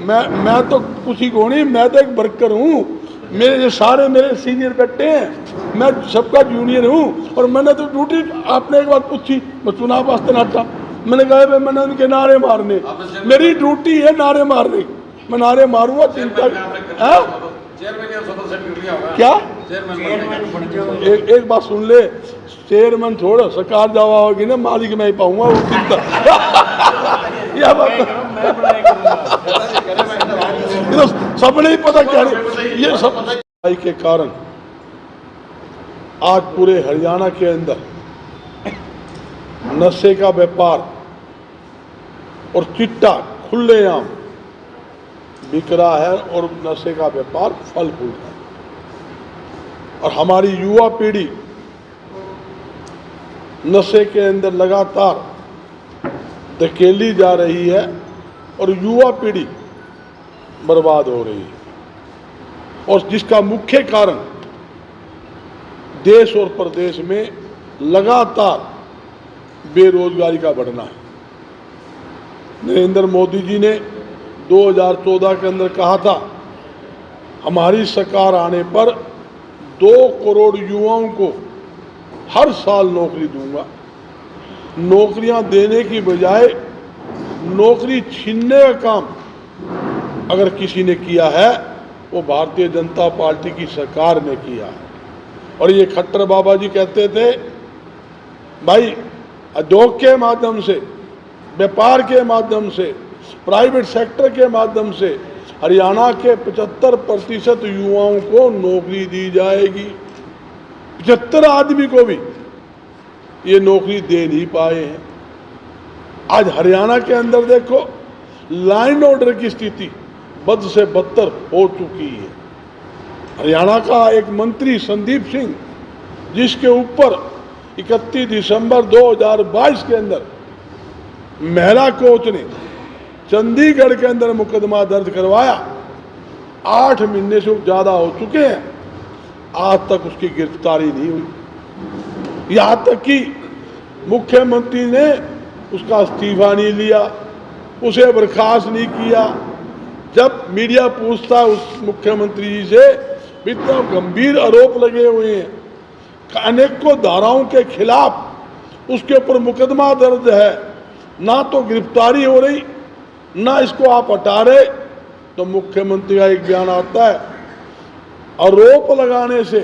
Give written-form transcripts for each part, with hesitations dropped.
मैं तो कुछ ही को नहीं, मैं तो एक वर्कर हूँ। मेरे ये सारे मेरे सीनियर बैठे हैं, मैं सबका जूनियर हूँ। और मैंने तो ड्यूटी, आपने एक बात पूछी, मैं चुनाव वास्ते नाटा, मैंने कहा भाई मैंने उनके नारे मारने, मेरी ड्यूटी है नारे मारने, मैं नारे मारूंगा। चिंता क्या एक बात सुन ले, चेयरमैन छोड़, सरकार जावा होगी ना, मालिक मैं ही पाऊंगा वो चिंता। यह बात तो सबने ही पता क्या ये सब के कारण आज पूरे हरियाणा के अंदर नशे का व्यापार और चिट्टा खुलेआम बिक रहा है और नशे का व्यापार फल फूल रहा है। और हमारी युवा पीढ़ी नशे के अंदर लगातार धकेली जा रही है और युवा पीढ़ी बर्बाद हो रही है। और जिसका मुख्य कारण देश और प्रदेश में लगातार बेरोजगारी का बढ़ना है। नरेंद्र मोदी जी ने 2014 के अंदर कहा था, हमारी सरकार आने पर 2 करोड़ युवाओं को हर साल नौकरी दूंगा। नौकरियां देने की बजाय नौकरी छीनने का काम अगर किसी ने किया है वो भारतीय जनता पार्टी की सरकार ने किया है। और ये खट्टर बाबा जी कहते थे भाई उद्योग के माध्यम से, व्यापार के माध्यम से, प्राइवेट सेक्टर के माध्यम से हरियाणा के 75% युवाओं को नौकरी दी जाएगी। 75 आदमी को भी ये नौकरी दे नहीं पाए हैं। आज हरियाणा के अंदर देखो, लाइन ऑर्डर की स्थिति बद से बदतर हो चुकी है। हरियाणा का एक मंत्री संदीप सिंह, जिसके ऊपर 31 दिसंबर 2022 के अंदर महिला कोच ने चंडीगढ़ के अंदर मुकदमा दर्ज करवाया, 8 महीने से ज्यादा हो चुके हैं, आज तक उसकी गिरफ्तारी नहीं हुई। यहां तक कि मुख्यमंत्री ने उसका इस्तीफा नहीं लिया, उसे बर्खास्त नहीं किया। जब मीडिया पूछता उस मुख्यमंत्री जी से, इतना गंभीर आरोप लगे हुए हैं, अनेकों धाराओं के खिलाफ उसके ऊपर मुकदमा दर्ज है, ना तो गिरफ्तारी हो रही, ना इसको आप हटा रहे, तो मुख्यमंत्री का एक बयान आता है, आरोप लगाने से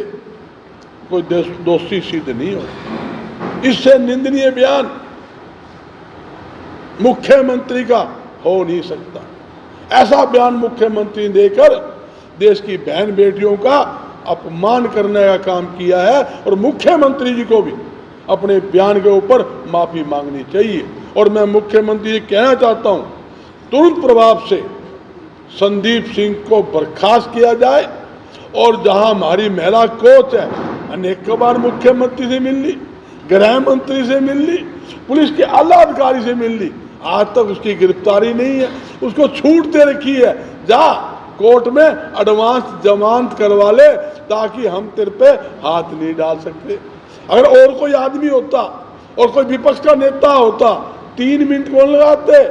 कोई दोषी सिद्ध नहीं हो। इससे निंदनीय बयान मुख्यमंत्री का हो नहीं सकता। ऐसा बयान मुख्यमंत्री देकर देश की बहन बेटियों का अपमान करने का काम किया है। और मुख्यमंत्री जी को भी अपने बयान के ऊपर माफी मांगनी चाहिए। और मैं मुख्यमंत्री जी कहना चाहता हूं, तुरंत प्रभाव से संदीप सिंह को बर्खास्त किया जाए। और जहां हमारी महिला कोच है, अनेक बार मुख्यमंत्री से मिल ली, गृह मंत्री से मिल ली, पुलिस के आला अधिकारी से मिल ली, आज तक उसकी गिरफ्तारी नहीं है, उसको छूट दे रखी है, जा कोर्ट में एडवांस जमानत करवा ले, ताकि हम तेरे पे हाथ नहीं डाल सकते। अगर और कोई आदमी होता और कोई विपक्ष का नेता होता, 3 मिनट कौन लगाते,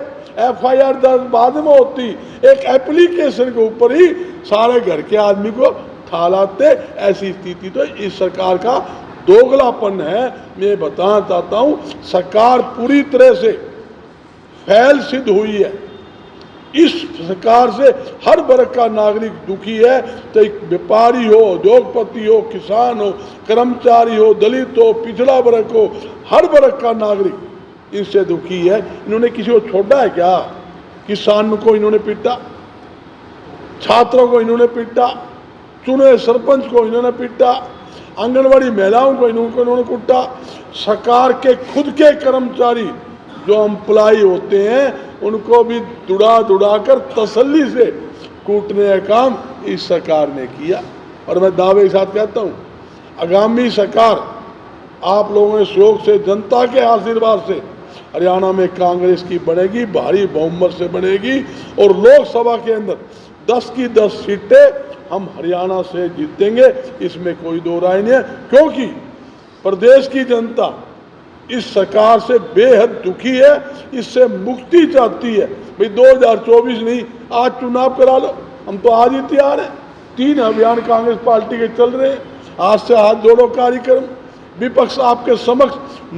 FIR दर्ज बाद में होती, एक एप्लीकेशन के ऊपर ही सारे घर के आदमी को ठा लाते। ऐसी स्थिति तो इस सरकार का दोगलापन है। मैं बताना चाहता हूं, सरकार पूरी तरह से फैल सिद्ध हुई है। इस सरकार से हर वर्ग का नागरिक दुखी है, तो एक व्यापारी हो, उद्योगपति हो, किसान हो, कर्मचारी हो, दलित हो, पिछड़ा वर्ग हो, हर वर्ग का नागरिक इनसे दुखी है। इन्होंने किसी को छोड़ा है क्या? किसान को इन्होंने पीटा, छात्रों को इन्होंने पीटा, चुने सरपंच को इन्होंने पीटा, आंगनवाड़ी महिलाओं को इन्होंने कूटा। सरकार के खुद के कर्मचारी जो एम्प्लॉय होते हैं, उनको भी दुड़ा कर तसल्ली से कूटने का काम इस सरकार ने किया। और मैं दावे के साथ कहता हूं, आगामी सरकार आप लोगों के सहयोग से, जनता के आशीर्वाद से हरियाणा में कांग्रेस की बनेगी, भारी बहुमत से बनेगी। और लोकसभा के अंदर 10 की 10 सीटें हम हरियाणा से जीतेंगे, इसमें कोई दो राय नहीं है। क्योंकि प्रदेश की जनता इस सरकार से बेहद दुखी है, इससे मुक्ति चाहती है। भाई 2024 नहीं, आज चुनाव करा लो, हम तो आज ही तैयार हैं। 3 अभियान कांग्रेस पार्टी के चल रहे हैं, आज से हाथ जोड़ो कार्यक्रम। विपक्ष आपके समक्ष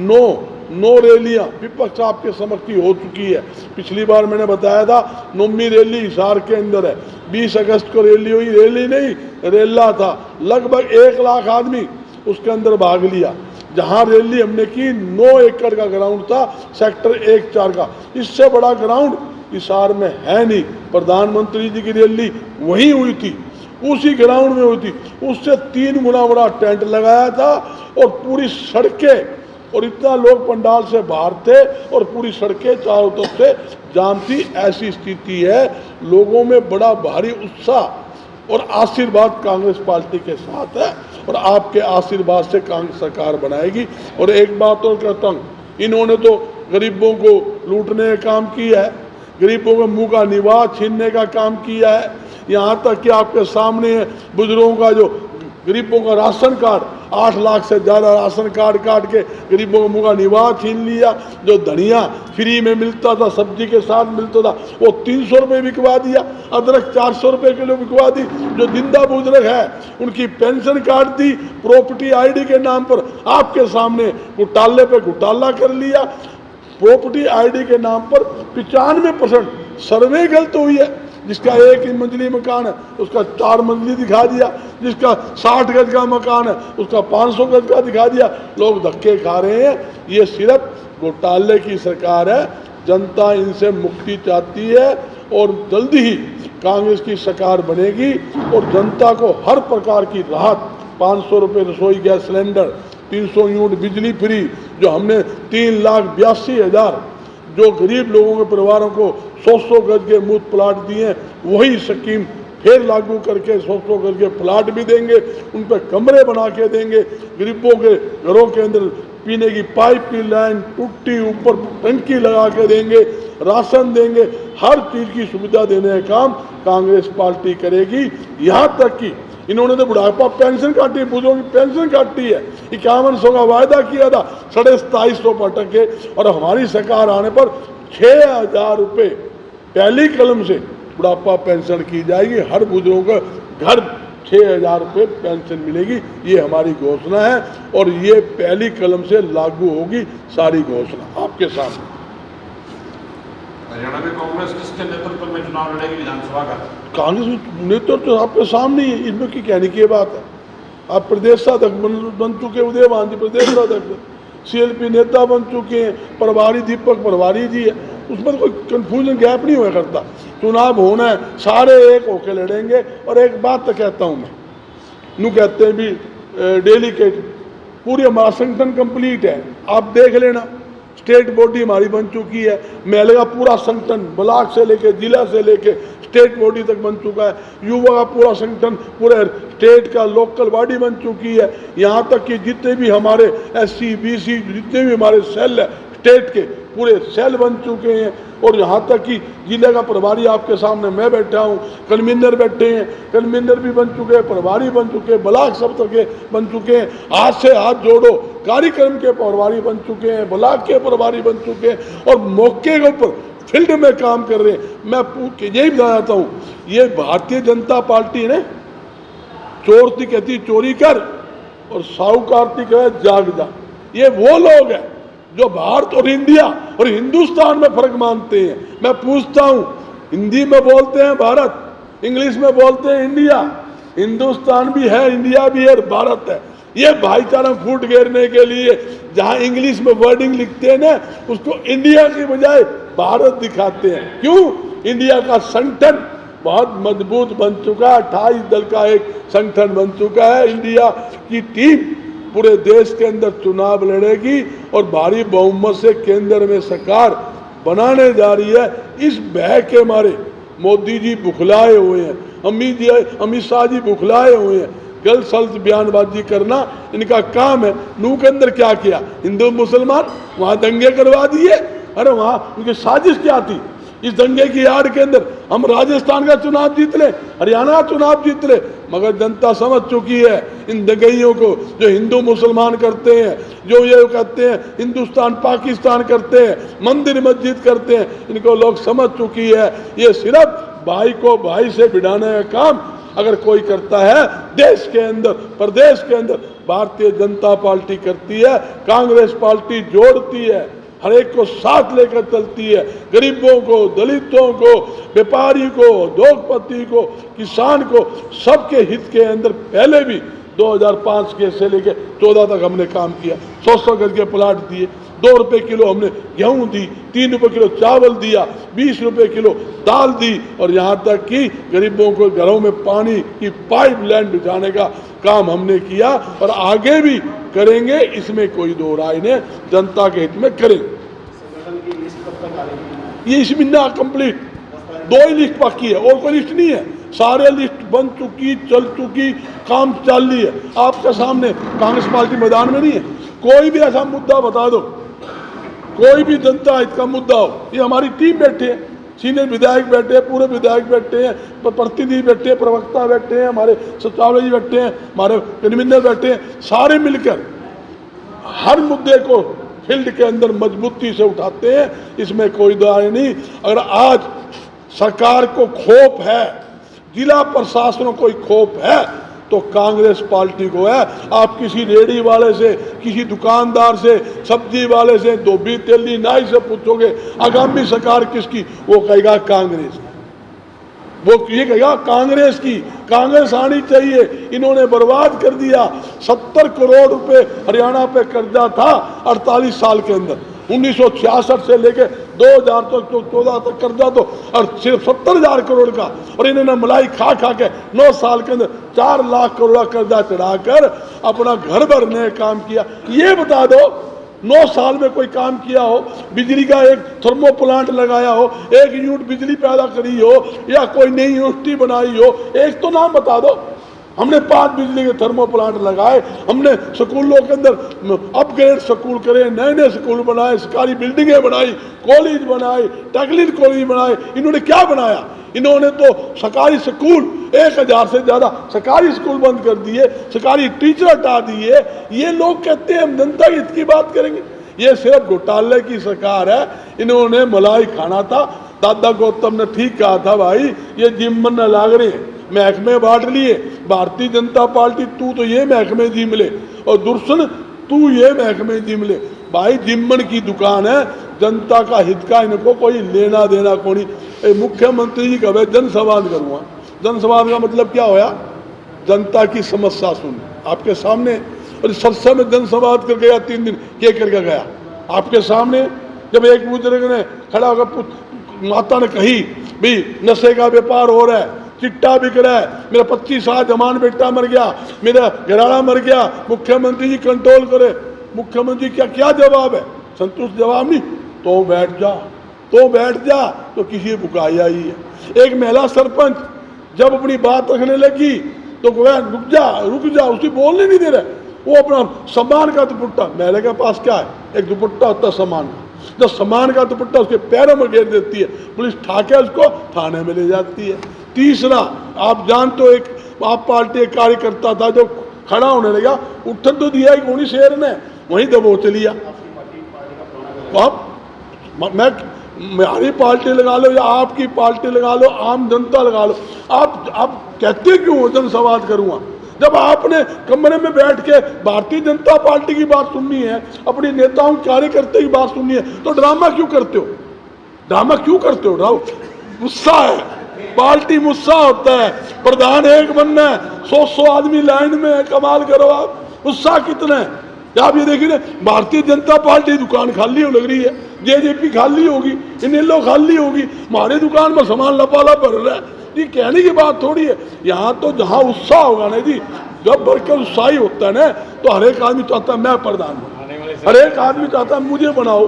नो रैलियां विपक्ष आपके समक्ष की हो चुकी है। पिछली बार मैंने बताया था 9वीं रैली हिसार के अंदर है, 20 अगस्त को रैली हुई, रैली नहीं रेला था, लगभग 1 लाख आदमी उसके अंदर भाग लिया। जहां रैली हमने की 9 एकड़ का ग्राउंड था, सेक्टर 1-4 का, इससे बड़ा ग्राउंड हिसार में है नहीं। प्रधानमंत्री जी की रैली वहीं हुई थी, उसी ग्राउंड में हुई थी, उससे 3 गुना बड़ा टेंट लगाया था और पूरी सड़कें, और इतना लोग पंडाल से बाहर थे और पूरी सड़कें चारों तरफ से जाम थी। ऐसी स्थिति है, लोगों में बड़ा भारी उत्साह और आशीर्वाद कांग्रेस पार्टी के साथ है, और आपके आशीर्वाद से कांग्रेस सरकार बनाएगी। और एक बात और कहता हूँ, इन्होंने तो गरीबों को लूटने का काम किया है, गरीबों के मुंह का निवाज छीनने का काम किया है। यहाँ तक कि आपके सामने है, बुजुर्गों का जो गरीबों का राशन कार्ड, 8 लाख से ज़्यादा राशन कार्ड काट के गरीबों का मुँह का निवाज छीन लिया। जो धनिया फ्री में मिलता था, सब्जी के साथ मिलता था, वो 300 रुपये बिकवा दिया। अदरक 400 रुपये किलो बिकवा दी। जो जिंदा बुजुर्ग है उनकी पेंशन काट दी, प्रॉपर्टी ID के नाम पर आपके सामने घोटाले पे घोटाला कर लिया। प्रॉपर्टी ID के नाम पर 95% सर्वे गलत हुई है। जिसका 1 मंजिली मकान है उसका 4 मंजिली दिखा दिया, जिसका 60 गज का मकान है उसका 500 गज का दिखा दिया। लोग धक्के खा रहे हैं। ये सिर्फ घोटाले की सरकार है, जनता इनसे मुक्ति चाहती है और जल्दी ही कांग्रेस की सरकार बनेगी और जनता को हर प्रकार की राहत, 500 रुपये रसोई गैस सिलेंडर, 300 यूनिट बिजली फ्री, जो हमने 3,82,000 जो गरीब लोगों के परिवारों को 100 गज के मुफ्त प्लाट दिए, वही स्कीम फिर लागू करके 100 गज के प्लाट भी देंगे, उन पर कमरे बना के देंगे। गरीबों के घरों के अंदर पीने की पाइप की लाइन टूटी, ऊपर टंकी लगा के देंगे, राशन देंगे, हर चीज़ की सुविधा देने का काम कांग्रेस पार्टी करेगी। यहाँ तक कि इन्होंने तो बुढ़ापा पेंशन काटी, बुजुर्गों की पेंशन काटी है। 5100 का वायदा किया था, 2750 पर अटके, और हमारी सरकार आने पर 6000 रुपये पहली कलम से बुढ़ापा पेंशन की जाएगी। हर बुजुर्गों का घर 6000 रुपये पेंशन मिलेगी, ये हमारी घोषणा है और ये पहली कलम से लागू होगी। सारी घोषणा आपके सामने। हरियाणा में कांग्रेस किसके नेतृत्व में चुनाव लड़ेगी विधानसभा का? कांग्रेस नेतृत्व तो आपके सामने ही है, इसमें की कहने की बात है। आप प्रदेशाध्यक्ष बन चुके, उदयभान जी प्रदेशाध्यक्ष, CLP नेता बन चुके हैं, प्रभारी दीपक प्रभारी जी है, उसमें तो कोई कंफ्यूजन गैप नहीं हुआ करता। चुनाव होना है, सारे एक होके लड़ेंगे। और एक बात तो कहता हूँ मैं, नू कहते हैं भी डेलीकेट, पूरी हमारा संगठन कंप्लीट है, आप देख लेना। स्टेट बॉडी हमारी बन चुकी है, महल का पूरा संगठन ब्लॉक से लेके जिला से लेके स्टेट बॉडी तक बन चुका है। युवा का पूरा संगठन पूरे स्टेट का लोकल बॉडी बन चुकी है। यहाँ तक कि जितने भी हमारे SC BC जितने भी हमारे सेल है स्टेट के, पूरे सेल बन चुके हैं। और यहाँ तक कि जिले का प्रभारी आपके सामने मैं बैठा हूँ, कन्वीनर बैठे हैं, कन्वीनर भी बन चुके हैं, प्रभारी बन चुके हैं, ब्लॉक सब तक के बन चुके हैं। हाथ से हाथ जोड़ो कार्यक्रम के प्रभारी बन चुके हैं, ब्लॉक के प्रभारी बन चुके हैं और मौके के ऊपर फील्ड में काम कर रहे हैं। मैं यही बताता हूँ, ये भारतीय जनता पार्टी है, चोर थी कहती चोरी कर और साहूकार थी कहे जाग जा। ये वो लोग हैं जो भारत और इंडिया और हिंदुस्तान में फर्क मानते हैं। मैं पूछता हूं, हिंदी में बोलते हैं भारत, इंग्लिश में बोलते हैं इंडिया, हिंदुस्तान भी है, इंडिया भी है, भारत है। ये भाईचारा फूट घेरने के लिए जहां इंग्लिश में वर्डिंग लिखते हैं ना, उसको इंडिया की बजाय भारत दिखाते हैं। क्यों? इंडिया का संगठन बहुत मजबूत बन चुका है, 28 दल का एक संगठन बन चुका है। इंडिया की टीम पूरे देश के अंदर चुनाव लड़ेगी और भारी बहुमत से केंद्र में सरकार बनाने जा रही है। इस भय के मारे मोदी जी बुखलाए हुए हैं, अमित शाह जी बुखलाए हुए हैं। गलत सल्त बयानबाजी करना इनका काम है। नू के अंदर क्या किया? हिंदू मुसलमान वहां दंगे करवा दिए। अरे वहां उनकी साजिश क्या थी? इस दंगे की आड़ के अंदर हम राजस्थान का चुनाव जीत ले, हरियाणा चुनाव जीत ले, मगर जनता समझ चुकी है इन दंगइयों को, जो हिंदू मुसलमान करते हैं, जो ये कहते हैं हिंदुस्तान पाकिस्तान करते हैं, मंदिर मस्जिद करते हैं, इनको लोग समझ चुकी है। ये सिर्फ भाई को भाई से भिड़ाने का काम अगर कोई करता है देश के अंदर, प्रदेश के अंदर, भारतीय जनता पार्टी करती है। कांग्रेस पार्टी जोड़ती है, हर एक को साथ लेकर चलती है, गरीबों को, दलितों को, व्यापारी को, उद्योगपति को, किसान को, सबके हित के अंदर पहले भी 2005 के से लेकर 14 तक हमने काम किया। 100 गज के प्लाट दिए, 2 रुपए किलो हमने गेहूं दी, 3 रुपए किलो चावल दिया, 20 रुपए किलो दाल दी, और यहाँ तक कि गरीबों को घरों में पानी की पाइपलाइन बिछाने का काम हमने किया और आगे भी करेंगे, इसमें कोई दो राय नहीं, जनता के हित में करेंगे। ये इस महीना कंप्लीट 2 ही लिस्ट बाकी है और कोई लिस्ट नहीं है, सारे लिस्ट बन चुकी, चल चुकी, काम चल रही है। आपके सामने कांग्रेस पार्टी मैदान में नहीं है। कोई भी ऐसा मुद्दा बता दो, कोई भी जनता हित का मुद्दा हो, ये हमारी टीम बैठे है, सीनियर विधायक बैठे हैं, पूरे विधायक बैठे हैं, प्रतिनिधि बैठे हैं, प्रवक्ता बैठे हैं, हमारे सचिवालय जी बैठे हैं, हमारे कन्वीनर बैठे हैं, सारे मिलकर हर मुद्दे को फील्ड के अंदर मजबूती से उठाते हैं, इसमें कोई दाय नहीं। अगर आज सरकार को खौफ है, जिला प्रशासन को खौफ है, तो कांग्रेस पार्टी को है। आप किसी रेडी वाले से, किसी दुकानदार से, सब्जी वाले से, धोबी तेली नाई से पूछोगे आगामी सरकार किसकी, वो कहेगा कांग्रेस, वो ये कहेगा कांग्रेस की, कांग्रेस आनी चाहिए। इन्होंने बर्बाद कर दिया। 70 करोड़ रुपए हरियाणा पे कर्जा था 48 साल के अंदर, 1966 से लेके 2014 तक कर्जा, तो और सिर्फ 70,000 करोड़ का, और इन्होंने मलाई खा खा के 9 साल के अंदर 4 लाख करोड़ का कर्जा चढ़ाकर अपना घर भरने का काम किया। ये बता दो 9 साल में कोई काम किया हो, बिजली का एक थर्मो प्लांट लगाया हो, 1 यूनिट बिजली पैदा करी हो, या कोई नई यूनिवर्सिटी बनाई हो, एक तो नाम बता दो। हमने 5 बिजली के थर्मो प्लांट लगाए, हमने स्कूलों के अंदर अपग्रेड स्कूल करे, नए नए स्कूल बनाए, सरकारी बिल्डिंगें बनाई, कॉलेज बनाए, टेक्निकल कॉलेज बनाए। इन्होंने क्या बनाया? इन्होंने तो सरकारी स्कूल 1000 से ज्यादा सरकारी स्कूल बंद कर दिए, सरकारी टीचर हटा दिए। ये लोग कहते हैं हम जनता हित की बात करेंगे। ये सिर्फ घोटाले की सरकार है। इन्होंने मलाई खाना था। दादा गौतम ने ठीक कहा था, भाई ये जिम्मन न लाग रहे हैं, महकमे बांट लिए। भारतीय जनता पार्टी तू तो ये महकमे जिम ले, और दुर्शन तू ये महकमे जिम ले। भाई जिम्मन की दुकान है, जनता का हित का इनको कोई लेना देना को नहीं। मुख्यमंत्री जी कहे जनसंवाद करूँगा, जनसंवाद का मतलब क्या होया? जनता की समस्या सुन आपके सामने। और सरसा में जनसंवाद कर गया 3 दिन, क्या करके गया आपके सामने? जब एक बुजुर्ग ने खड़ा होकर, माता ने कही भाई नशे का व्यापार हो रहा है, चिट्टा बिक रहा है, मेरा 25 साल जवान बेटा मर गया, मेरा घराना मर गया, मुख्यमंत्री जी कंट्रोल करे। मुख्यमंत्री क्या क्या जवाब है? संतुष्ट जवाब नहीं, तो बैठ जा, तो बैठ जा, तो किसी बुकाया ही है। एक महिला सरपंच जब अपनी बात रखने लगी तो रुक जा, उसे बोलने नहीं दे रहे। वो अपना सामान का दुपट्टा, महिला के पास क्या है? एक दुपट्टा होता है सामान का, जब सामान का दुपट्टा उसके पैरों में घेर देती है, पुलिस ठाके उसको थाने में ले जाती है। तीसरा, आप जानते हो, एक आप पार्टी एक कार्यकर्ता था जो खड़ा होने लगा, उठन तो दिया ही कौनी शेर ने, वहीं दबोच लिया। आप मेरी पार्टी लगा लो या आपकी पार्टी लगा लो, आम जनता लगा लो, आप कहते क्यों हो जनसंवाद करूँगा? जब आपने कमरे में बैठ के भारतीय जनता पार्टी की बात सुननी है, अपनी नेताओं कार्यकर्ता की बात सुननी है, तो ड्रामा क्यों करते हो? ड्रामा क्यों करते हो? गुस्सा है, पार्टी गुस्सा होता है, प्रधान एक बनना है, 100 आदमी लाइन में है, कमाल करो आप, गुस्सा कितना है? आप ये देखिए ना, भारतीय जनता पार्टी दुकान खाली हो लग रही है, जेजेपी खाली होगी, इनेलो खाली होगी, हमारे दुकान में सामान लपालप भर रहा है। ये कहने की बात थोड़ी है। यहाँ तो जहाँ उत्साह होगा ना जी, जब भरकर उत्साही होता है ना, तो हर एक आदमी चाहता है मैं प्रधान हूँ, हर एक आदमी चाहता है मुझे बनाओ।